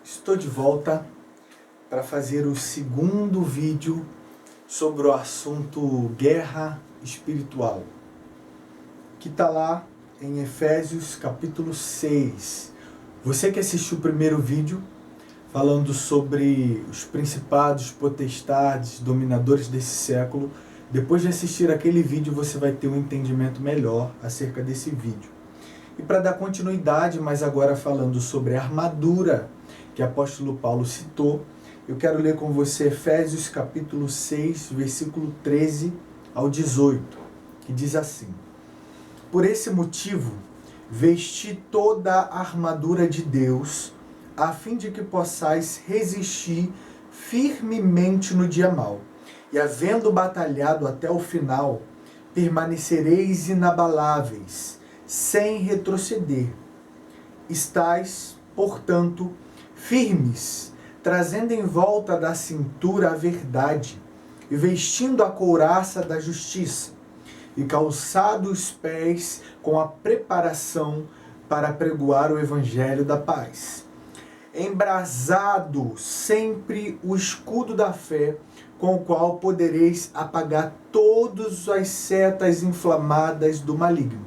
Estou de volta para fazer o segundo vídeo sobre o assunto guerra espiritual, que está lá em Efésios capítulo 6. Você que assistiu o primeiro vídeo falando sobre os principados, potestades, dominadores desse século, depois de assistir aquele vídeo você vai ter um entendimento melhor acerca desse vídeo. E para dar continuidade, mas agora falando sobre a armadura que o apóstolo Paulo citou, eu quero ler com você Efésios capítulo 6, versículo 13 ao 18, que diz assim: Por esse motivo, vesti toda a armadura de Deus, a fim de que possais resistir firmemente no dia mau, e havendo batalhado até o final, permanecereis inabaláveis, sem retroceder. Estais, portanto, firmes, trazendo em volta da cintura a verdade, e vestindo a couraça da justiça, e calçado os pés com a preparação para pregoar o evangelho da paz. Embrasado sempre o escudo da fé, com o qual podereis apagar todas as setas inflamadas do maligno,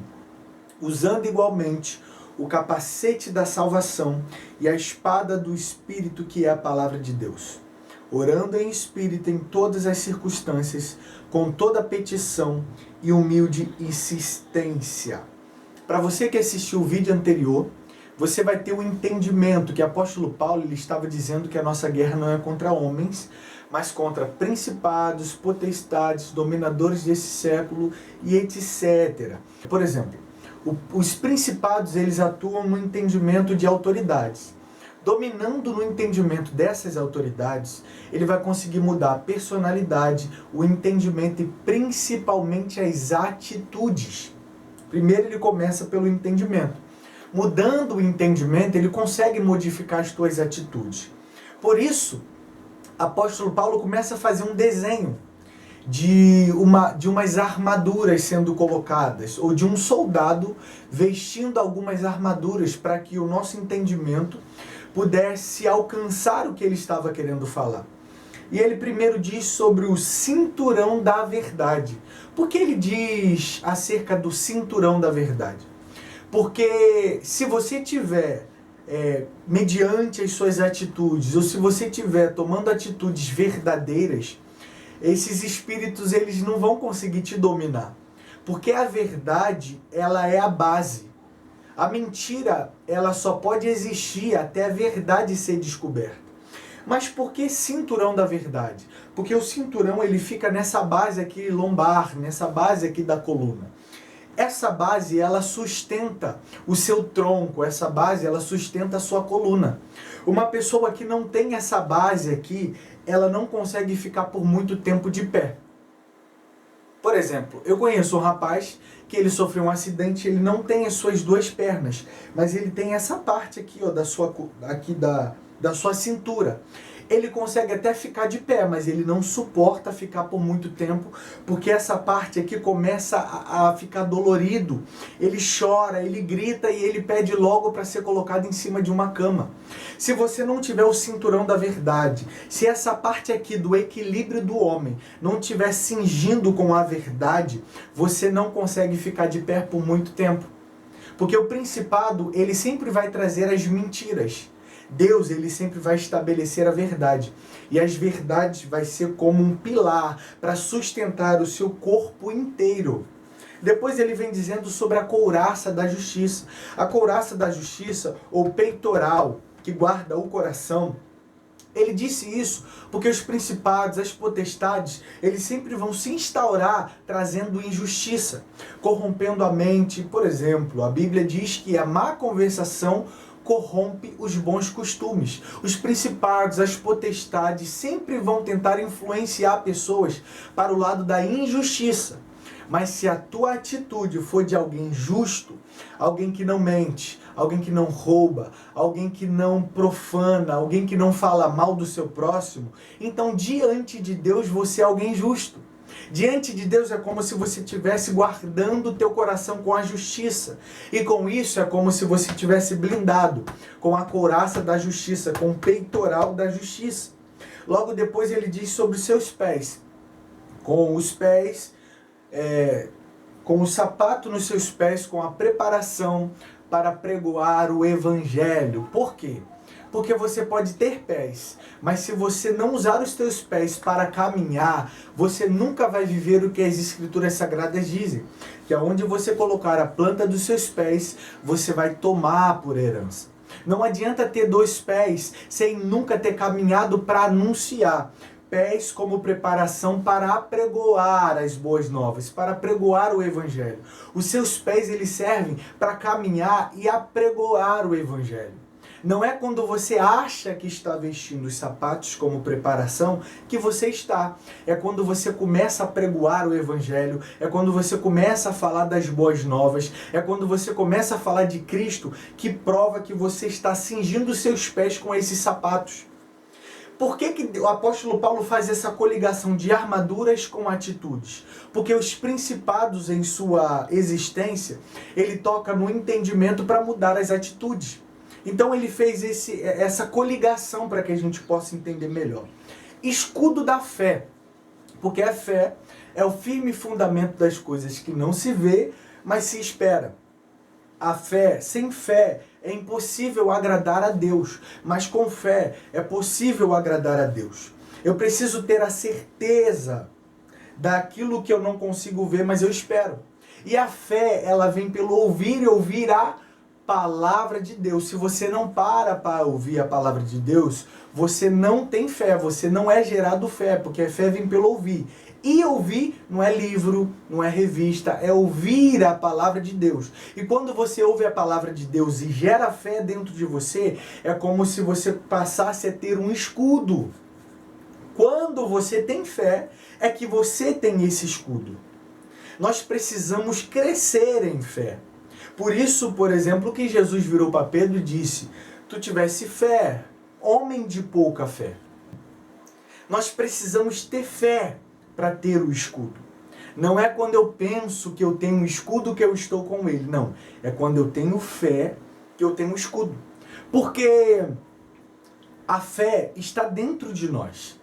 usando igualmente o capacete da salvação e a espada do Espírito, que é a palavra de Deus, orando em espírito em todas as circunstâncias, com toda petição e humilde insistência. Para você que assistiu o vídeo anterior, você vai ter o entendimento que o apóstolo Paulo ele estava dizendo que a nossa guerra não é contra homens, mas contra principados, potestades, dominadores desse século e etc. Por exemplo, os principados eles atuam no entendimento de autoridades. Dominando no entendimento dessas autoridades, ele vai conseguir mudar a personalidade, o entendimento e principalmente as atitudes. Primeiro ele começa pelo entendimento. Mudando o entendimento, ele consegue modificar as tuas atitudes. Por isso, apóstolo Paulo começa a fazer um desenho de umas armaduras sendo colocadas, ou de um soldado vestindo algumas armaduras para que o nosso entendimento pudesse alcançar o que ele estava querendo falar. E ele primeiro diz sobre o cinturão da verdade. Por que ele diz acerca do cinturão da verdade? Porque se você tiver, mediante as suas atitudes, ou se você tiver tomando atitudes verdadeiras, esses espíritos eles não vão conseguir te dominar. Porque a verdade, ela é a base. A mentira, ela só pode existir até a verdade ser descoberta. Mas por que cinturão da verdade? Porque o cinturão ele fica nessa base aqui lombar, nessa base aqui da coluna. Essa base, ela sustenta o seu tronco, essa base, ela sustenta a sua coluna. Uma pessoa que não tem essa base aqui, ela não consegue ficar por muito tempo de pé. Por exemplo, eu conheço um rapaz que ele sofreu um acidente, ele não tem as suas duas pernas, mas ele tem essa parte aqui, ó, da sua cintura. Ele consegue até ficar de pé, mas ele não suporta ficar por muito tempo, porque essa parte aqui começa a ficar dolorido. Ele chora, ele grita e ele pede logo para ser colocado em cima de uma cama. Se você não tiver o cinturão da verdade, se essa parte aqui do equilíbrio do homem não estiver cingindo com a verdade, você não consegue ficar de pé por muito tempo. Porque o principado, ele sempre vai trazer as mentiras. Deus, ele sempre vai estabelecer a verdade. E as verdades vai ser como um pilar para sustentar o seu corpo inteiro. Depois ele vem dizendo sobre a couraça da justiça. A couraça da justiça, ou peitoral, que guarda o coração. Ele disse isso porque os principados, as potestades, eles sempre vão se instaurar trazendo injustiça, corrompendo a mente. Por exemplo, a Bíblia diz que a má conversação corrompe os bons costumes. Os principados, as potestades sempre vão tentar influenciar pessoas para o lado da injustiça. Mas se a tua atitude for de alguém justo, alguém que não mente, alguém que não rouba, alguém que não profana, alguém que não fala mal do seu próximo, então diante de Deus você é alguém justo. Diante de Deus é como se você estivesse guardando o teu coração com a justiça. E com isso é como se você estivesse blindado com a couraça da justiça, com o peitoral da justiça. Logo depois ele diz sobre os seus pés. Com os pés, com o sapato nos seus pés, com a preparação para pregoar o evangelho. Por quê? Porque você pode ter pés, mas se você não usar os teus pés para caminhar, você nunca vai viver o que as escrituras sagradas dizem, que aonde você colocar a planta dos seus pés, você vai tomar por herança. Não adianta ter 2 pés sem nunca ter caminhado para anunciar. Pés como preparação para apregoar as boas novas, para apregoar o evangelho. Os seus pés eles servem para caminhar e apregoar o evangelho. Não é quando você acha que está vestindo os sapatos como preparação que você está. É quando você começa a pregoar o evangelho, é quando você começa a falar das boas novas, é quando você começa a falar de Cristo que prova que você está cingindo os seus pés com esses sapatos. Por que o apóstolo Paulo faz essa coligação de armaduras com atitudes? Porque os principados em sua existência, ele toca no entendimento para mudar as atitudes. Então ele fez essa coligação para que a gente possa entender melhor. Escudo da fé, porque a fé é o firme fundamento das coisas que não se vê, mas se espera. A fé, sem fé, é impossível agradar a Deus, mas com fé é possível agradar a Deus. Eu preciso ter a certeza daquilo que eu não consigo ver, mas eu espero. E a fé, ela vem pelo ouvir e ouvir a palavra de Deus. Se você não para ouvir a palavra de Deus, você não tem fé, você não é gerado fé, porque a fé vem pelo ouvir. E ouvir não é livro, não é revista, é ouvir a palavra de Deus. E quando você ouve a palavra de Deus e gera fé dentro de você, é como se você passasse a ter um escudo. Quando você tem fé, é que você tem esse escudo. Nós precisamos crescer em fé. Por isso, por exemplo, que Jesus virou para Pedro e disse: tu tivesse fé, homem de pouca fé. Nós precisamos ter fé para ter o escudo. Não é quando eu penso que eu tenho um escudo que eu estou com ele. Não. É quando eu tenho fé que eu tenho um escudo. Porque a fé está dentro de nós.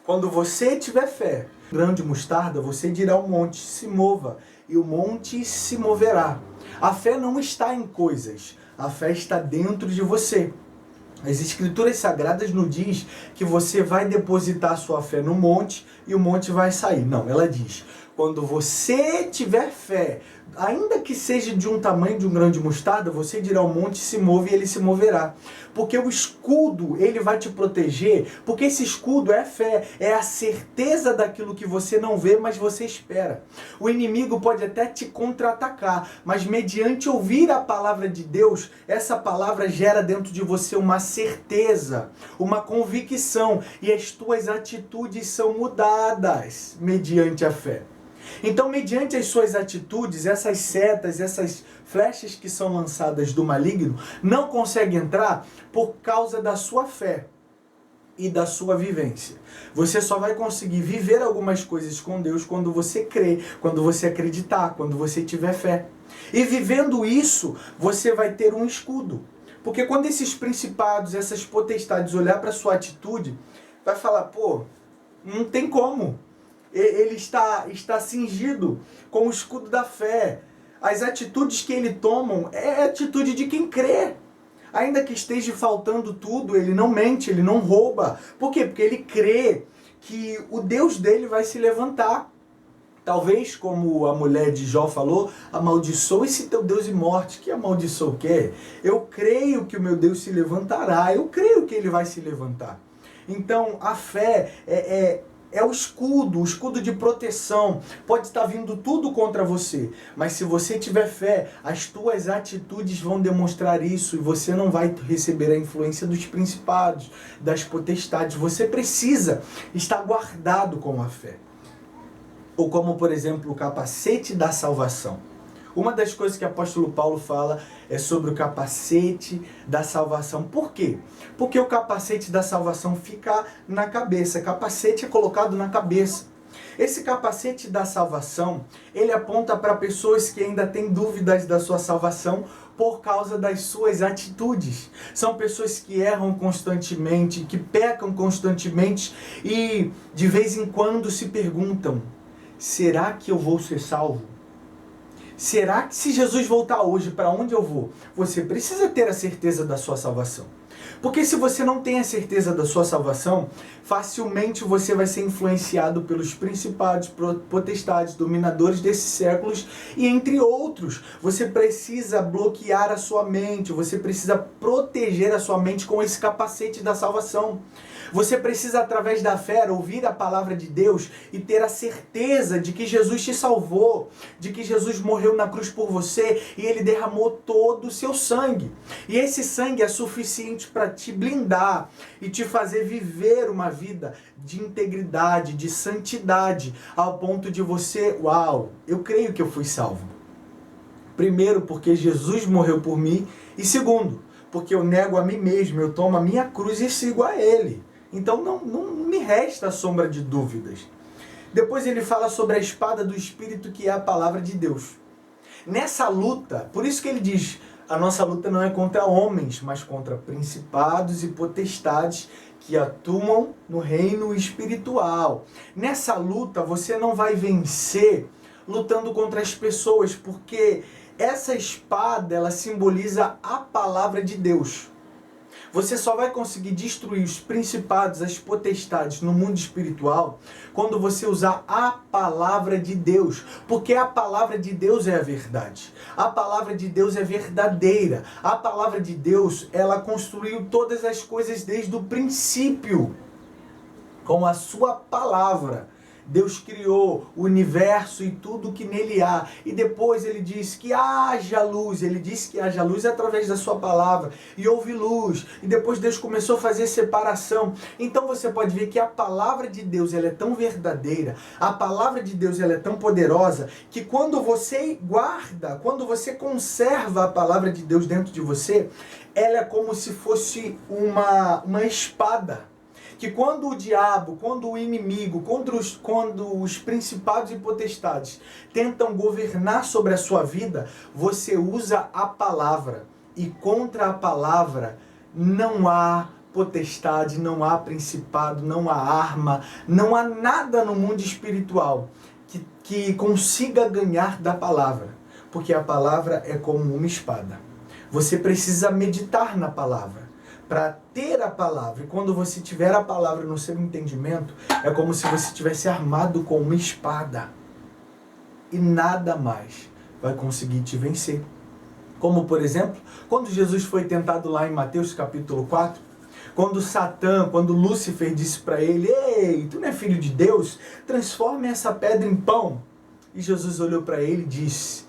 Quando você tiver fé, grão de mostarda, você dirá ao monte, se mova, e o monte se moverá. A fé não está em coisas, a fé está dentro de você. As escrituras sagradas nos diz que você vai depositar sua fé no monte e o monte vai sair. Não, ela diz, quando você tiver fé, ainda que seja de um tamanho de um grão de mostarda, você dirá ao monte, se move e ele se moverá. Porque o escudo, ele vai te proteger, porque esse escudo é fé, é a certeza daquilo que você não vê, mas você espera. O inimigo pode até te contra-atacar, mas mediante ouvir a palavra de Deus, essa palavra gera dentro de você uma certeza, uma convicção, e as tuas atitudes são mudadas mediante a fé. Então, mediante as suas atitudes, essas setas, essas flechas que são lançadas do maligno, não conseguem entrar por causa da sua fé e da sua vivência. Você só vai conseguir viver algumas coisas com Deus quando você crer, quando você acreditar, quando você tiver fé. E vivendo isso, você vai ter um escudo. Porque quando esses principados, essas potestades olhar para a sua atitude, vai falar, pô, não tem como. Ele está cingido com o escudo da fé. As atitudes que ele toma é a atitude de quem crê. Ainda que esteja faltando tudo, ele não mente, ele não rouba. Por quê? Porque ele crê que o Deus dele vai se levantar. Talvez, como a mulher de Jó falou, amaldiçoa esse teu Deus e morte. Que amaldiçoa o quê? Eu creio que o meu Deus se levantará. Eu creio que ele vai se levantar. Então, a fé é o escudo de proteção. Pode estar vindo tudo contra você, mas se você tiver fé, as tuas atitudes vão demonstrar isso e você não vai receber a influência dos principados, das potestades. Você precisa estar guardado com a fé. Ou como, por exemplo, o capacete da salvação. Uma das coisas que o apóstolo Paulo fala é sobre o capacete da salvação. Por quê? Porque o capacete da salvação fica na cabeça. Capacete é colocado na cabeça. Esse capacete da salvação, ele aponta para pessoas que ainda têm dúvidas da sua salvação por causa das suas atitudes. São pessoas que erram constantemente, que pecam constantemente e de vez em quando se perguntam: será que eu vou ser salvo? Será que se Jesus voltar hoje, para onde eu vou? Você precisa ter a certeza da sua salvação. Porque se você não tem a certeza da sua salvação, facilmente você vai ser influenciado pelos principados, potestades, dominadores desses séculos e entre outros. Você precisa bloquear a sua mente, você precisa proteger a sua mente com esse capacete da salvação. Você precisa, através da fé, ouvir a palavra de Deus e ter a certeza de que Jesus te salvou, de que Jesus morreu na cruz por você e Ele derramou todo o seu sangue. E esse sangue é suficiente para te blindar e te fazer viver uma vida de integridade, de santidade, ao ponto de você, uau, eu creio que eu fui salvo. Primeiro, porque Jesus morreu por mim, e segundo, porque eu nego a mim mesmo, eu tomo a minha cruz e sigo a Ele. Então não me resta sombra de dúvidas. Depois ele fala sobre a espada do Espírito, que é a palavra de Deus. Nessa luta, por isso que ele diz, a nossa luta não é contra homens, mas contra principados e potestades que atuam no reino espiritual. Nessa luta você não vai vencer lutando contra as pessoas, porque essa espada, ela simboliza a palavra de Deus. Você só vai conseguir destruir os principados, as potestades no mundo espiritual quando você usar a palavra de Deus. Porque a palavra de Deus é a verdade. A palavra de Deus é verdadeira. A palavra de Deus, ela construiu todas as coisas desde o princípio. Com a sua palavra. Deus criou o universo e tudo que nele há. E depois ele diz que haja luz. Ele disse que haja luz através da sua palavra. E houve luz. E depois Deus começou a fazer separação. Então você pode ver que a palavra de Deus, ela é tão verdadeira. A palavra de Deus, ela é tão poderosa que quando você guarda, quando você conserva a palavra de Deus dentro de você, ela é como se fosse uma espada. Que quando o diabo, quando o inimigo, quando os principados e potestades tentam governar sobre a sua vida, você usa a palavra. E contra a palavra não há potestade, não há principado, não há arma, não há nada no mundo espiritual que consiga ganhar da palavra. Porque a palavra é como uma espada. Você precisa meditar na palavra. Para ter a palavra, e quando você tiver a palavra no seu entendimento, é como se você tivesse armado com uma espada. E nada mais vai conseguir te vencer. Como, por exemplo, quando Jesus foi tentado lá em Mateus capítulo 4, quando Lúcifer disse para ele: ei, tu não é filho de Deus? Transforme essa pedra em pão. E Jesus olhou para ele e disse: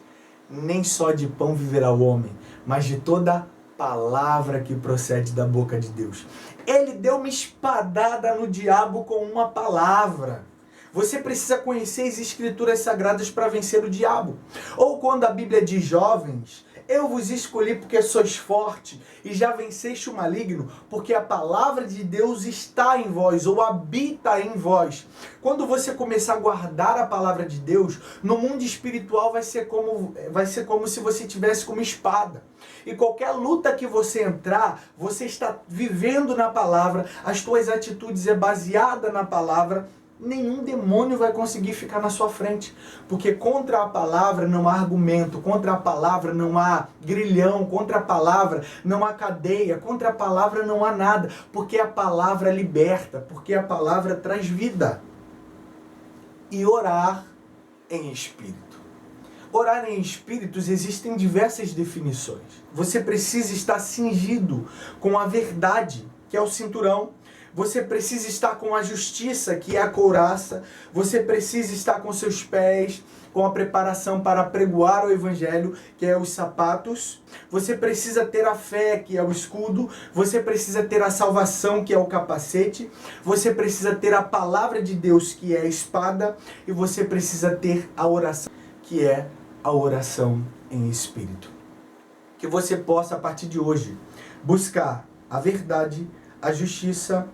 nem só de pão viverá o homem, mas de toda palavra que procede da boca de Deus. Ele deu uma espadada no diabo com uma palavra. Você precisa conhecer as escrituras sagradas para vencer o diabo. Ou quando a Bíblia diz: jovens, eu vos escolhi porque sois forte e já venceste o maligno, porque a palavra de Deus está em vós, ou habita em vós. Quando você começar a guardar a palavra de Deus, no mundo espiritual vai ser como se você tivesse com uma espada. E qualquer luta que você entrar, você está vivendo na palavra, as tuas atitudes é baseada na palavra. Nenhum demônio vai conseguir ficar na sua frente, porque contra a palavra não há argumento, contra a palavra não há grilhão, contra a palavra não há cadeia, contra a palavra não há nada, porque a palavra liberta, porque a palavra traz vida. E orar em espírito. Orar em espíritos existem diversas definições. Você precisa estar cingido com a verdade, que é o cinturão. Você precisa estar com a justiça, que é a couraça. Você precisa estar com seus pés, com a preparação para pregoar o evangelho, que é os sapatos. Você precisa ter a fé, que é o escudo. Você precisa ter a salvação, que é o capacete. Você precisa ter a palavra de Deus, que é a espada. E você precisa ter a oração, que é a oração em espírito. Que você possa, a partir de hoje, buscar a verdade, a justiça,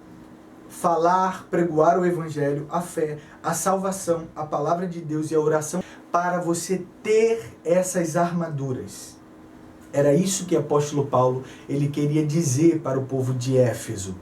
falar, pregoar o evangelho, a fé, a salvação, a palavra de Deus e a oração, para você ter essas armaduras. Era isso que o apóstolo Paulo ele queria dizer para o povo de Éfeso.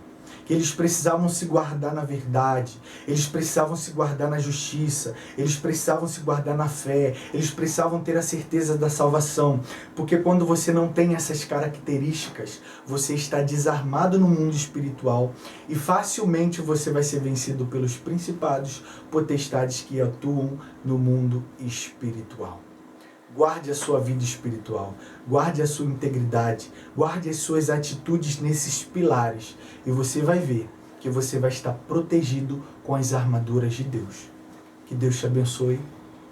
Que eles precisavam se guardar na verdade, eles precisavam se guardar na justiça, eles precisavam se guardar na fé, eles precisavam ter a certeza da salvação. Porque quando você não tem essas características, você está desarmado no mundo espiritual e facilmente você vai ser vencido pelos principados, potestades que atuam no mundo espiritual. Guarde a sua vida espiritual, guarde a sua integridade, guarde as suas atitudes nesses pilares e você vai ver que você vai estar protegido com as armaduras de Deus. Que Deus te abençoe.